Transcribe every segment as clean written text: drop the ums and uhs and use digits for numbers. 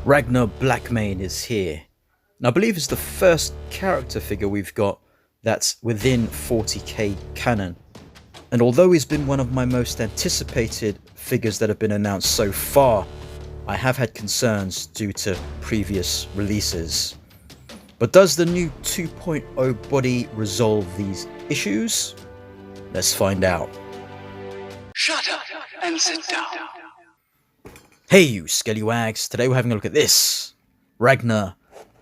Ragnar Blackmane is here. And I believe it's the first character figure we've got that's within 40k canon. And although he's been one of my most anticipated figures that have been announced so far, I have had concerns due to previous releases. But does the new 2.0 body resolve these issues? Let's find out. Shut up and sit down. Hey you Skellywags, today we're having a look at this. Ragnar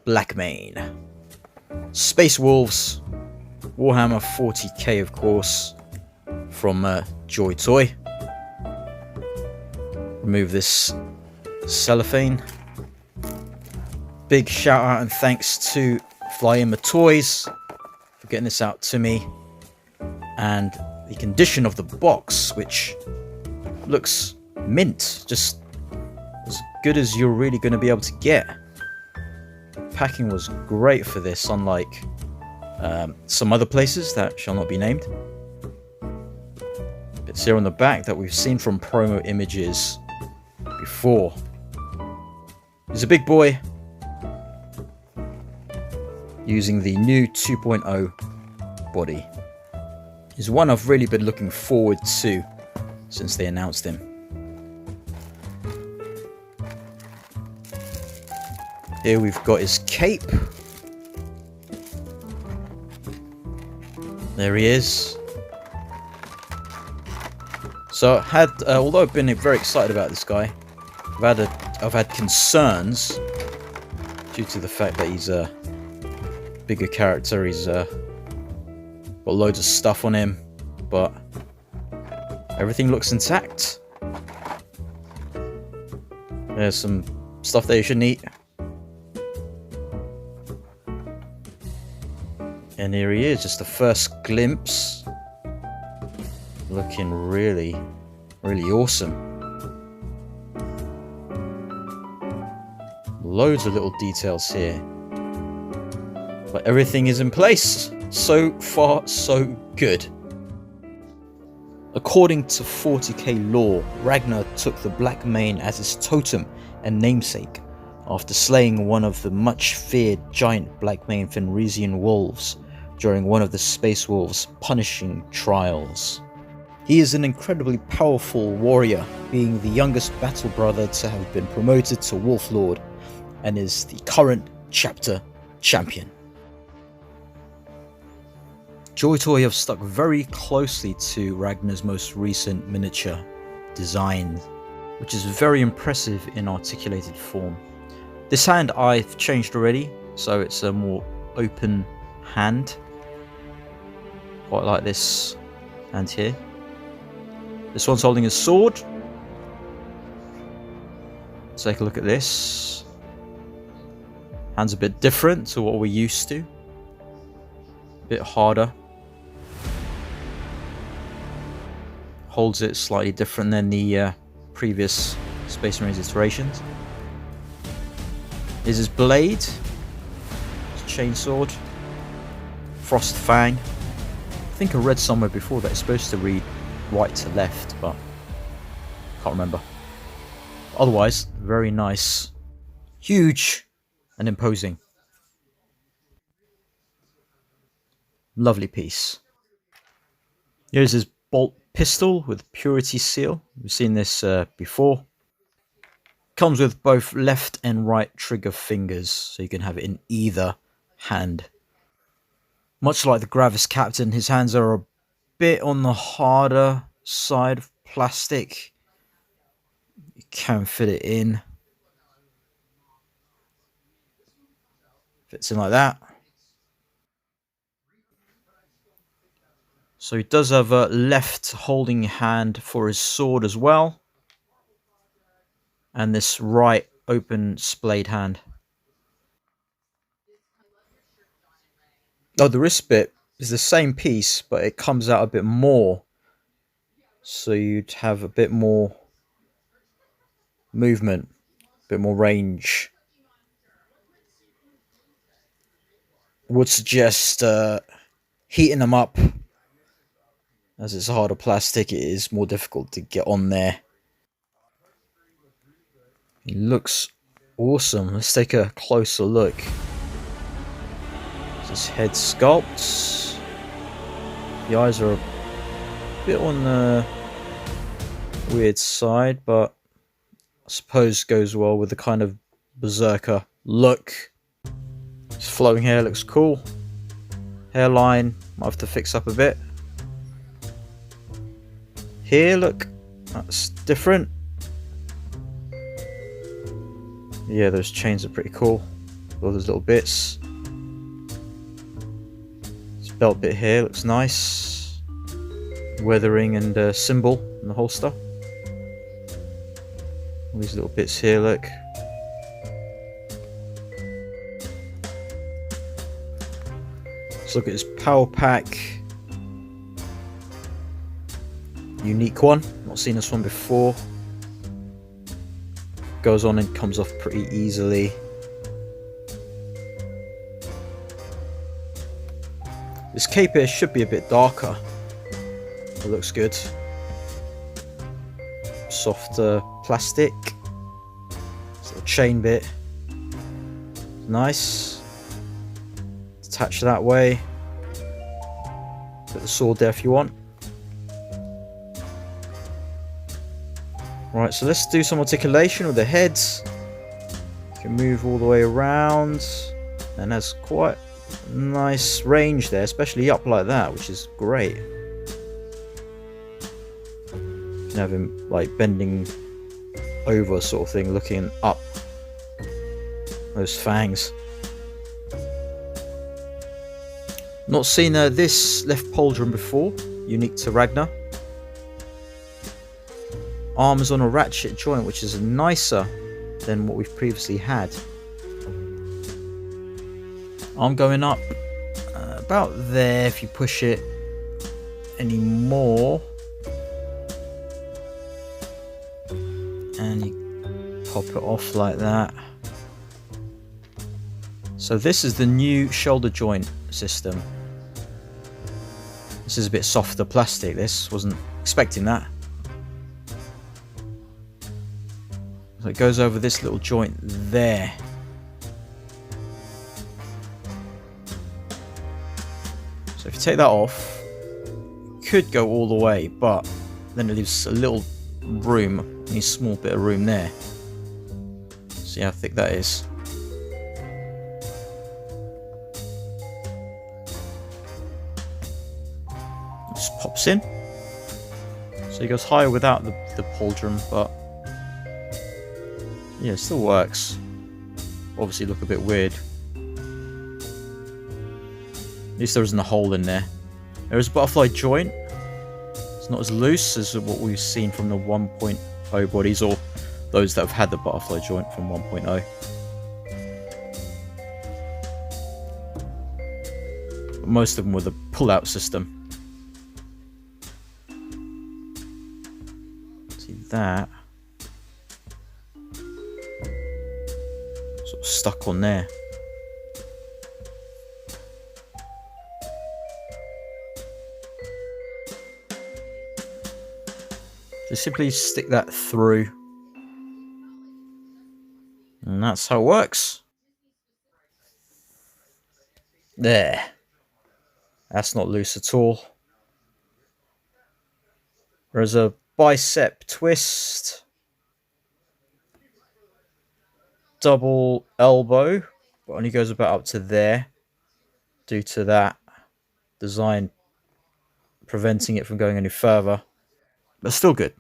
Blackmane. Space Wolves, Warhammer 40k of course, from Joytoy. Remove this cellophane. Big shout out and thanks to Flying Toys for getting this out to me. And the condition of the box, which looks mint, just as good as you're really going to be able to get. Packing was great for this, unlike some other places that shall not be named. Bits here on the back that we've seen from promo images before. He's a big boy using the new 2.0 body. He's one I've really been looking forward to since they announced him. Here we've got his cape. There he is. So although I've been very excited about this guy, I've had concerns due to the fact that he's a bigger character. He's got loads of stuff on him, but everything looks intact. There's some stuff that you shouldn't eat. And here he is, just the first glimpse. Looking really, really awesome. Loads of little details here. But everything is in place. So far, so good. According to 40k lore, Ragnar took the Blackmane as his totem and namesake after slaying one of the much feared giant Blackmane Fenrisian wolves during one of the Space Wolves' punishing trials. He is an incredibly powerful warrior, being the youngest battle brother to have been promoted to Wolf Lord, and is the current chapter champion. Joytoy have stuck very closely to Ragnar's most recent miniature design, which is very impressive in articulated form. This hand I've changed already, so it's a more open hand. Quite like this hand here. This one's holding a sword. Let's take a look at this. Hand's a bit different to what we're used to. A bit harder. Holds it slightly different than the previous Space Marines iterations. Here's his blade. His chainsword. Frost Fang. I think I read somewhere before that it's supposed to read right to left, but can't remember. Otherwise, very nice. Huge and imposing. Lovely piece. Here's his bolt pistol with purity seal. We've seen this before. Comes with both left and right trigger fingers, so you can have it in either hand. Much like the Gravis Captain, his hands are a bit on the harder side of plastic. You can fit it in. Fits in like that. So he does have a left holding hand for his sword as well. And this right open splayed hand. Oh, the wrist bit is the same piece, but it comes out a bit more. So you'd have a bit more movement, a bit more range. Would suggest heating them up. As it's harder plastic, it is more difficult to get on there. He looks Awesome. Let's take a closer look. This head sculpts. The eyes are a bit on the weird side, but I suppose goes well with the kind of berserker look. This flowing hair looks cool. Hairline might have to fix up a bit. Here, look, that's different. Yeah, those chains are pretty cool. All those little bits. This belt bit here looks nice. Weathering and symbol in the holster. All these little bits here, look. Let's look at this power pack. Unique one. Not seen this one before. Goes on and comes off pretty easily. This cape here should be a bit darker. It looks good. Softer plastic. This little chain bit. Nice. Attach that way. Put the sword there if you want. Right, so let's do some articulation with the heads. You can move all the way around, and has quite nice range there, especially up like that, which is great. You can have him like bending over sort of thing, looking up. Those fangs. Not seen this left pauldron before, unique to Ragnar. Arms on a ratchet joint, which is nicer than what we've previously had. Arm going up about there if you push it any more. And you pop it off like that. So this is the new shoulder joint system. This is a bit softer plastic, this. Wasn't expecting that. So it goes over this little joint there. So if you take that off, it could go all the way, but then it leaves a little room, a small bit of room there. See how thick that is. Just pops in. So it goes higher without the pauldron, but yeah, it still works. Obviously look a bit weird. At least there isn't a hole in there. There is a butterfly joint. It's not as loose as what we've seen from the 1.0 bodies, or those that have had the butterfly joint from 1.0. But most of them were the pull-out system. See that? Sort of stuck on there. Just simply stick that through. And that's how it works. There. That's not loose at all. There's a bicep twist. Double elbow, but only goes about up to there due to that design preventing it from going any further. But still good.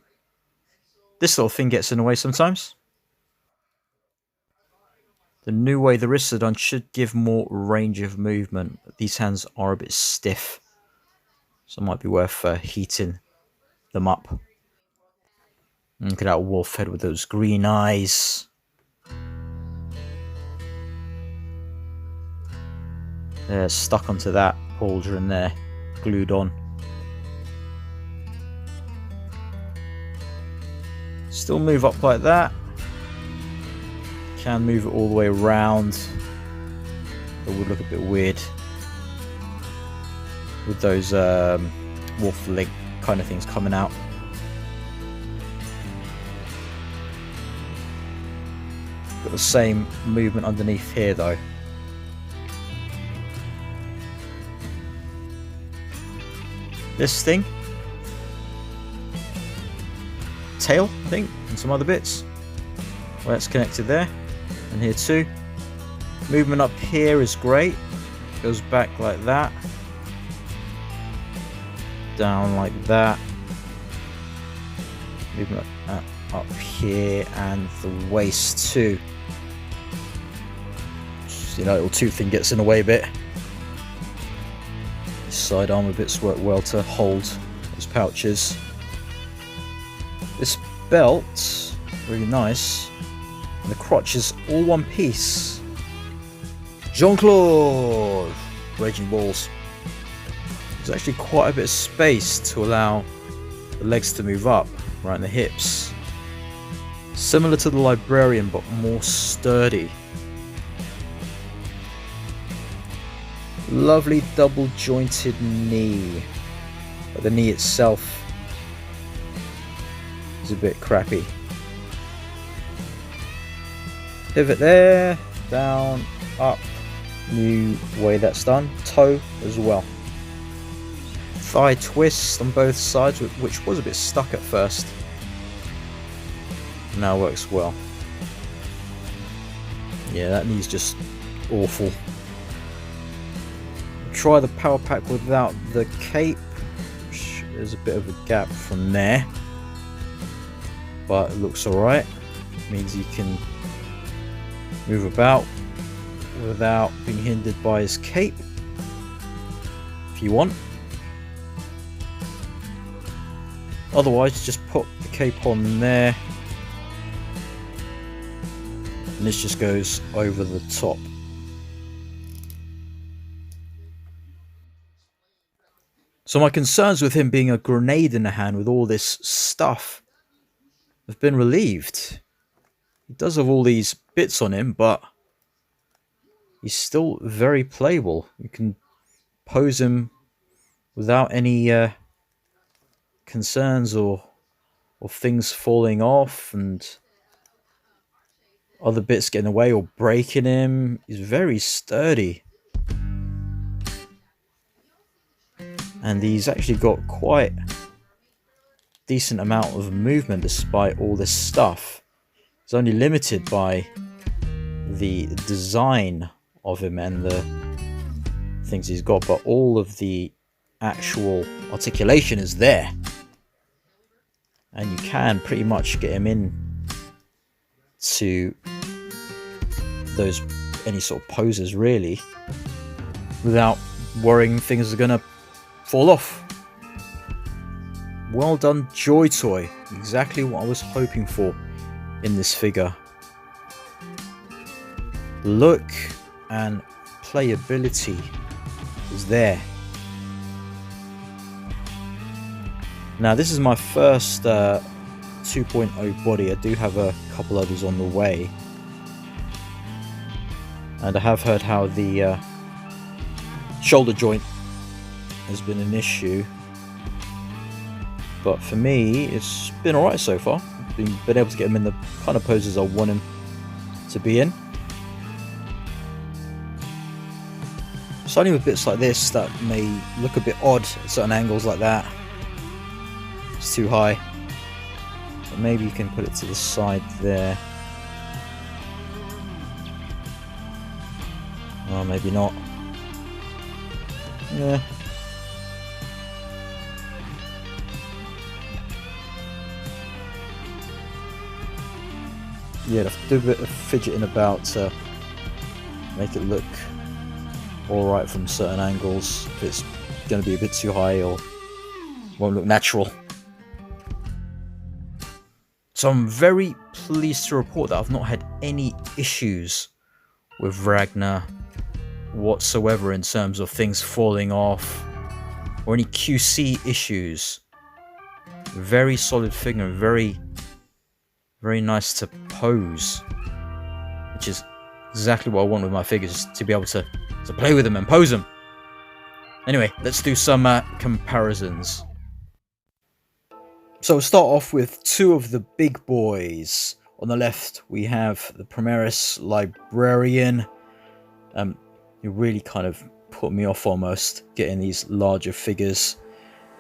This little thing gets in the way sometimes. The new way the wrists are done should give more range of movement. But these hands are a bit stiff, so it might be worth heating them up. And look at that wolf head with those green eyes. They're stuck onto that pauldron there, glued on. Still move up like that. Can move it all the way around. It would look a bit weird with those wolf leg kind of things coming out. Got the same movement underneath here though. This thing. Tail, I think, and some other bits. Well, that's connected there. And here too. Movement up here is great. Goes back like that. Down like that. Movement up here and the waist too. Just, you know, little tooth thing gets in the way a bit. This side armor bits work well to hold those pouches. This belt, really nice. And the crotch is all one piece. Jean-Claude! Raging balls. There's actually quite a bit of space to allow the legs to move up, right in the hips. Similar to the Librarian, but more sturdy. Lovely double jointed knee. But the knee itself is a bit crappy. Pivot there, down, up. New way that's done. Toe as well. Thigh twist on both sides, which was a bit stuck at first. Now works well. Yeah, that knee's just awful. Try the power pack without the cape. There's a bit of a gap from there, but it looks alright. Means you can move about without being hindered by his cape if you want. Otherwise, just put the cape on there and this just goes over the top. So my concerns with him being a grenade in the hand with all this stuff have been relieved. He does have all these bits on him, but he's still very playable. You can pose him without any concerns or things falling off and other bits getting away or breaking him. He's very sturdy. And he's actually got quite decent amount of movement despite all this stuff. It's only limited by the design of him and the things he's got, but all of the actual articulation is there. And you can pretty much get him in to those any sort of poses really without worrying things are gonna fall off. Well done, Joytoy. Exactly what I was hoping for in this figure. Look and playability is there. Now this is my first 2.0 body. I do have a couple others on the way, and I have heard how the shoulder joint has been an issue, but for me it's been alright so far. Been able to get him in the kind of poses I want him to be in. Starting with bits like this that may look a bit odd at certain angles like that. It's too high. So maybe you can put it to the side there. Oh, maybe not. Yeah. Yeah, I'd have to do a bit of fidgeting about to make it look alright from certain angles. If it's going to be a bit too high or won't look natural. So I'm very pleased to report that I've not had any issues with Ragnar whatsoever in terms of things falling off or any QC issues. Very solid figure, very nice to pose, which is exactly what I want with my figures, to be able to play with them and pose them. Anyway, let's do some comparisons. So we'll start off with two of the big boys. On the left, we have the Primaris Librarian. It really kind of put me off almost, getting these larger figures.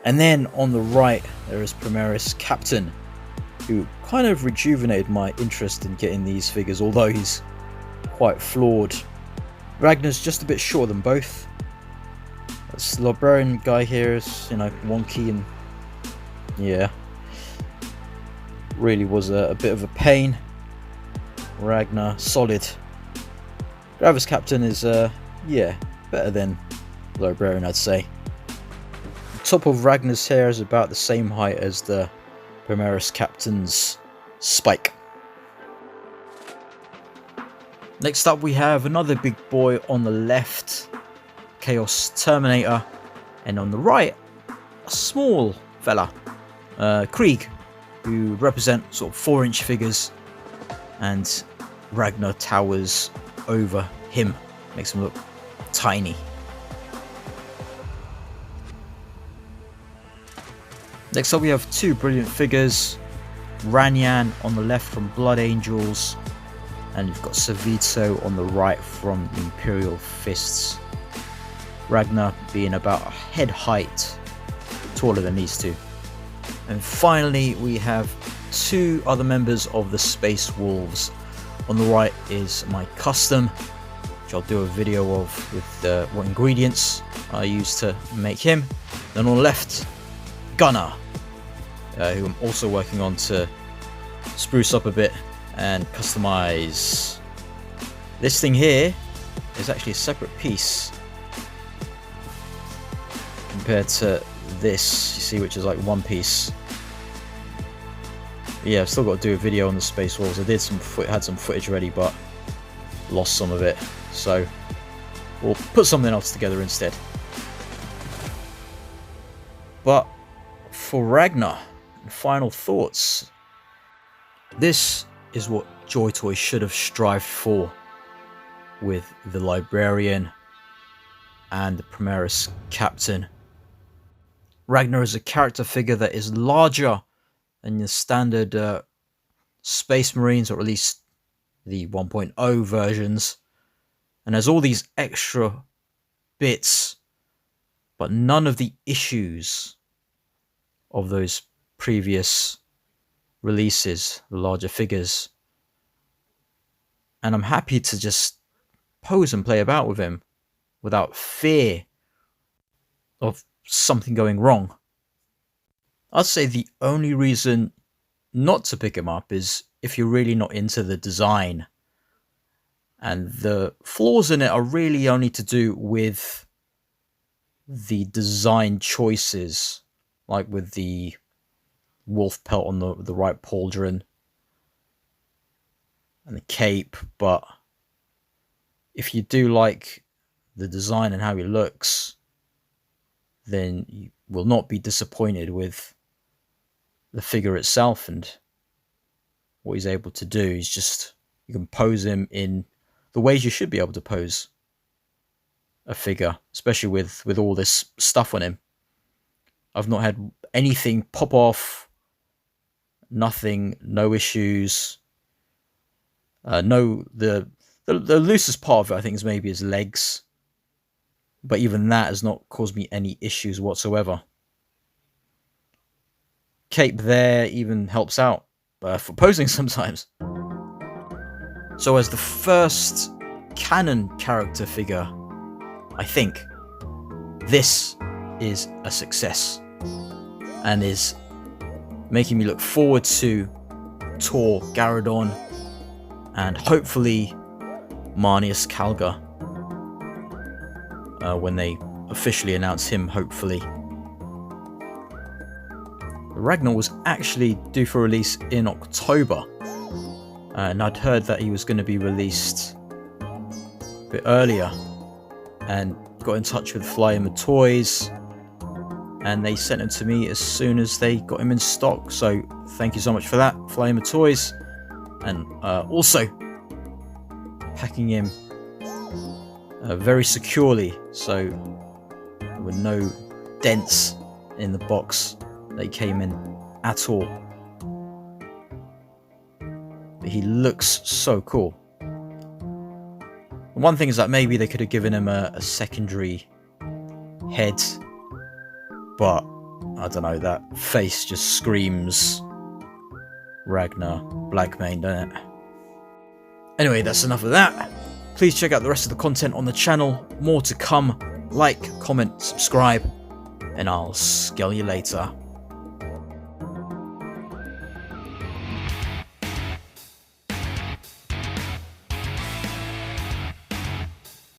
And then on the right, there is Primaris Captain, who kind of rejuvenated my interest in getting these figures, although he's quite flawed. Ragnar's just a bit shorter than both. This Librarian guy here is, you know, wonky and yeah, really was a bit of a pain. Ragnar, solid. Gravis Captain is, yeah, better than Librarian, I'd say. The top of Ragnar's hair is about the same height as the Primaris Captain's spike. Next up we have another big boy on the left, Chaos Terminator, and on the right, a small fella, Krieg, who represent sort of 4-inch figures, and Ragnar towers over him, makes him look tiny. Next up we have two brilliant figures, Ranyan on the left from Blood Angels, and you've got Savito on the right from the Imperial Fists. Ragnar being about a head height taller than these two. And finally we have two other members of the Space Wolves. On the right is my custom, which I'll do a video of with what ingredients I used to make him. Then on the left, Gunnar, who I'm also working on to spruce up a bit and customize. This thing here is actually a separate piece compared to this, you see, which is like one piece. But yeah, I've still got to do a video on the Space Wolves. I did had some footage ready, but lost some of it, so we'll put something else together instead. But for Ragnar, final thoughts. This is what Joytoy should have strived for with the Librarian and the Primaris Captain. Ragnar is a character figure that is larger than the standard Space Marines, or at least the 1.0 versions, and has all these extra bits, but none of the issues of those previous releases, the larger figures. And I'm happy to just pose and play about with him without fear of something going wrong. I'd say the only reason not to pick him up is if you're really not into the design, and the flaws in it are really only to do with the design choices, like with the wolf pelt on the right pauldron and the cape. But if you do like the design and how he looks, then you will not be disappointed with the figure itself and what he's able to do. He's just, you can pose him in the ways you should be able to pose a figure, especially with all this stuff on him. I've not had anything pop off, nothing, no issues. The loosest part of it, I think, is maybe his legs, but even that has not caused me any issues whatsoever. Cape there even helps out for posing sometimes. So as the first canon character figure, I think this is a success and is making me look forward to Tor Garadon and hopefully Marnius Kalga when they officially announce him, hopefully. Ragnar was actually due for release in October, and I'd heard that he was going to be released a bit earlier, and got in touch with Flying Toys, and they sent him to me as soon as they got him in stock. So thank you so much for that, Flying Toys, and also packing him very securely, so there were no dents in the box they came in at all. but he looks so cool. One thing is that maybe they could have given him a secondary head, but I don't know, that face just screams Ragnar Blackmane, doesn't it? Anyway, that's enough of that. Please check out the rest of the content on the channel. More to come. Like, comment, subscribe, and I'll skell you later.